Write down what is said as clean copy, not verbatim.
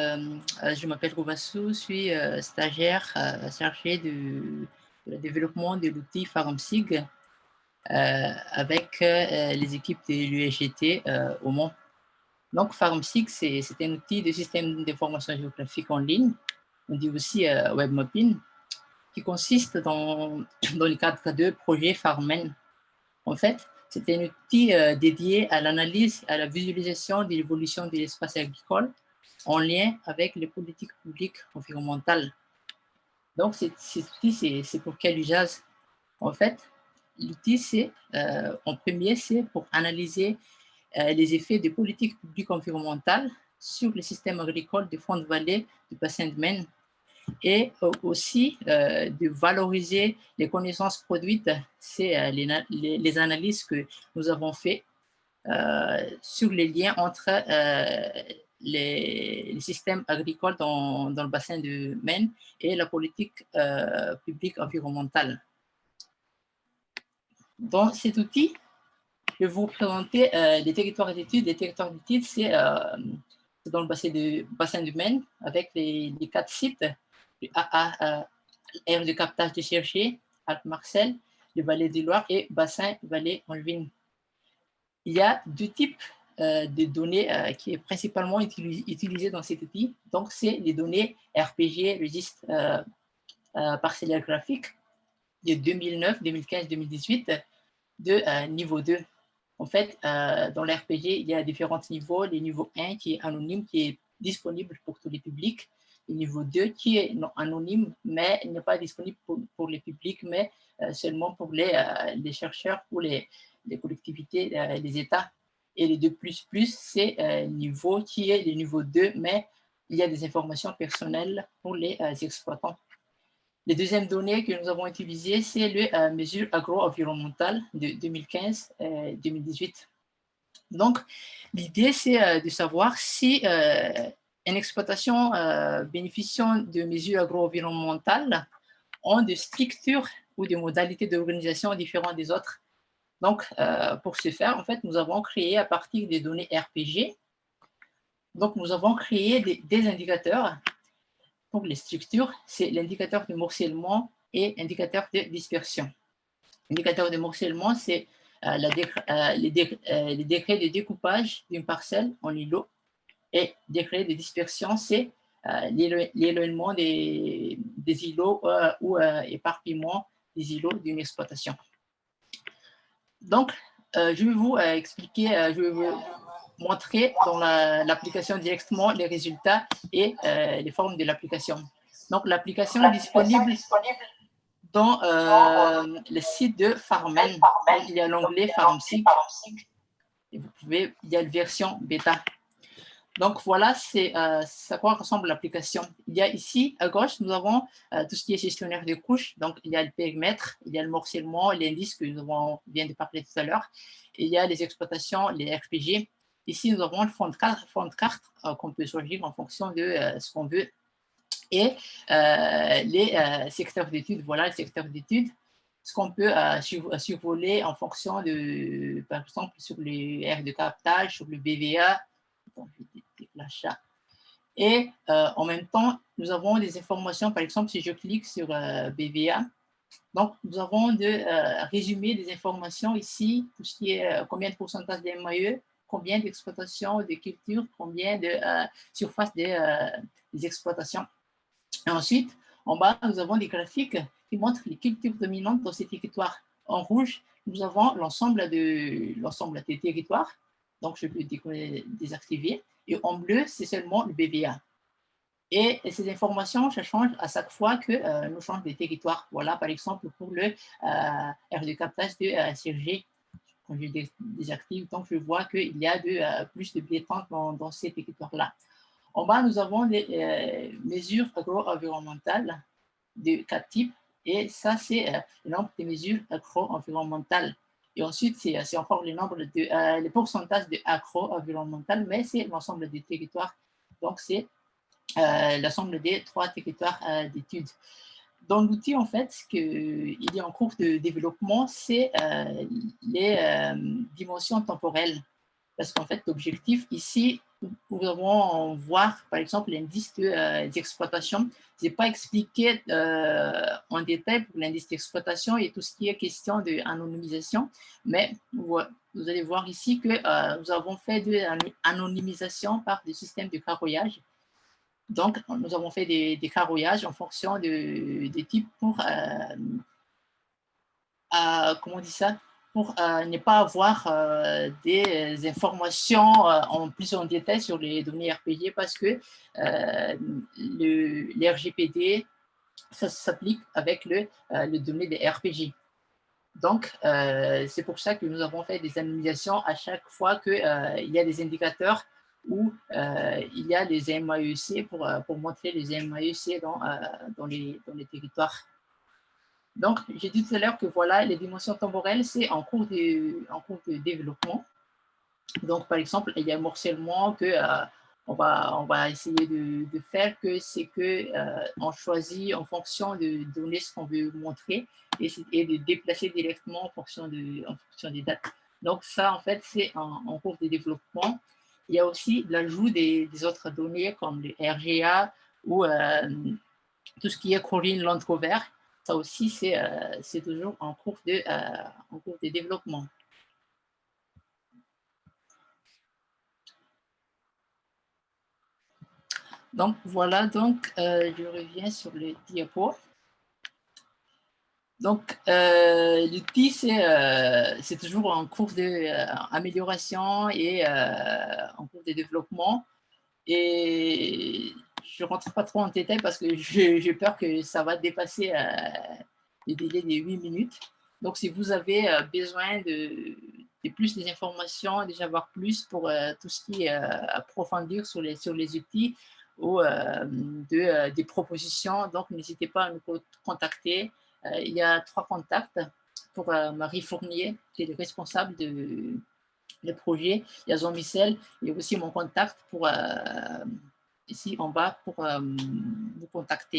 Je m'appelle Roubassou, je suis stagiaire chargée de développement de l'outil FarmSig avec les équipes de l'USGT au Mans. Donc, FarmSig, c'est un outil de système d'information géographique en ligne, on dit aussi web mapping, qui consiste dans le cadre de projet Farmen. En fait, c'est un outil dédié à l'analyse et à la visualisation de l'évolution de l'espace agricole en lien avec les politiques publiques environnementales. Donc, cet outil, c'est pour quel usage? En fait, l'outil, en premier, c'est pour analyser les effets des politiques publiques environnementales sur le système agricole de fond de vallée du bassin de Maine et aussi de valoriser les connaissances produites. C'est les analyses que nous avons faites sur les liens entre les systèmes agricoles dans le bassin de Maine et la politique publique environnementale. Dans cet outil, je vais vous présenter les territoires d'études. Les territoires d'études, c'est dans le bassin de Maine avec les 4 sites, le AA, aire de captage de Cherché, Alpes-Marcel, le Valais du Loire et bassin Valais-Angevine. Il y a 2 types de données qui est principalement utilisées dans cet outil. Donc, c'est les données RPG, registre parcellaire graphique de 2009, 2015, 2018 de niveau 2. En fait, dans l'RPG, il y a différents niveaux. Le niveau 1 qui est anonyme, qui est disponible pour tous les publics. Le niveau 2 qui est non anonyme, mais n'est pas disponible pour les publics, mais seulement pour les chercheurs, pour les collectivités, les États. Et le 2++, c'est niveau qui est le niveau 2, mais il y a des informations personnelles pour les exploitants. Les deuxièmes données que nous avons utilisées, c'est le mesure agro-environnementale de 2015-2018. Donc, l'idée, c'est de savoir si une exploitation bénéficiant de mesures agro-environnementales ont des structures ou des modalités d'organisation différentes des autres. Donc, pour ce faire, en fait, nous avons créé à partir des données RPG, donc nous avons créé des indicateurs. Donc, les structures, c'est l'indicateur de morcellement et l'indicateur de dispersion. L'indicateur de morcellement, c'est les décrets de découpage d'une parcelle en îlots. Et décret de dispersion, c'est l'éloignement des îlots ou éparpillement des îlots d'une exploitation. Donc, je vais vous expliquer, je vais vous montrer dans l'application directement les résultats et les formes de l'application. Donc, l'application est disponible dans le site de Farmen. Donc, il y a l'onglet FarmSig. Et vous pouvez, il y a une version bêta. Donc, voilà, c'est à quoi ressemble l'application. Il y a ici, à gauche, nous avons tout ce qui est gestionnaire de couches. Donc, il y a le périmètre, il y a le morcellement, l'indice que nous vient de parler tout à l'heure. Il y a les exploitations, les RPG. Ici, nous avons le fond de carte qu'on peut choisir en fonction de ce qu'on veut. Et les secteurs d'études, voilà le secteur d'études. Ce qu'on peut survoler en fonction de, par exemple, sur les aires de captage, sur le BVA. Bon, je vais déclencher ça. Et en même temps, nous avons des informations, par exemple, si je clique sur BVA, donc nous avons de résumer des informations ici, tout ce qui est combien de pourcentage des MAE, combien d'exploitations, de cultures, combien de surface des exploitations. Et ensuite, en bas, nous avons des graphiques qui montrent les cultures dominantes dans ces territoires. En rouge, nous avons l'ensemble des territoires. Donc, je peux désactiver. Et en bleu, c'est seulement le BVA. Et ces informations, ça change à chaque fois que nous changeons de territoire. Voilà, par exemple, pour le aire de captage de CRG, quand je désactive, donc je vois qu'il y a plus de blé dans ces territoires-là. En bas, nous avons des mesures agro-environnementales de 4 types. Et ça, c'est le nombre de mesures agro-environnementales. Et ensuite, c'est encore le pourcentage de agro-environnementales, mais c'est l'ensemble des territoires. Donc, c'est l'ensemble des 3 territoires d'études. Dans l'outil, en fait, ce qu'il est en cours de développement, c'est les dimensions temporelles. Parce qu'en fait, l'objectif ici, nous allons voir, par exemple, l'indice d'exploitation. Je n'ai pas expliqué en détail pour l'indice d'exploitation et tout ce qui est question d'anonymisation, mais vous allez voir ici que nous avons fait de l'anonymisation par des systèmes de carroyage. Donc, nous avons fait des carroyages en fonction des types pour, comment on dit ça, pour ne pas avoir des informations en plus en détail sur les données RPG parce que le RGPD, ça s'applique avec le données des RPG. Donc, c'est pour ça que nous avons fait des anonymisations à chaque fois qu'il y a des indicateurs où il y a des MAEC pour montrer les MAEC dans les territoires. Donc, j'ai dit tout à l'heure que voilà, les dimensions temporelles, c'est en cours de développement. Donc, par exemple, il y a un morcellement que on va essayer de faire, que c'est que on choisit en fonction de données ce qu'on veut montrer et de déplacer directement en fonction des dates. Donc, ça, en fait, c'est en cours de développement. Il y a aussi l'ajout des autres données comme le RGA ou tout ce qui est Corinne Landrover. Ça aussi, c'est toujours en cours de développement. Donc, voilà, donc, je reviens sur le diapo. Donc, l'outil, c'est toujours en cours d'amélioration et en cours de développement. Et je ne rentre pas trop en détail parce que j'ai peur que ça va dépasser le délai de 8 minutes. Donc, si vous avez besoin de plus d'informations, déjà voir plus pour tout ce qui est approfondir sur les outils ou des propositions, donc n'hésitez pas à nous contacter. Il y a 3 contacts pour Marie Fournier, qui est le responsable le projet. Il y a Jean-Michel, il y a aussi mon contact pour ici en bas pour vous contacter.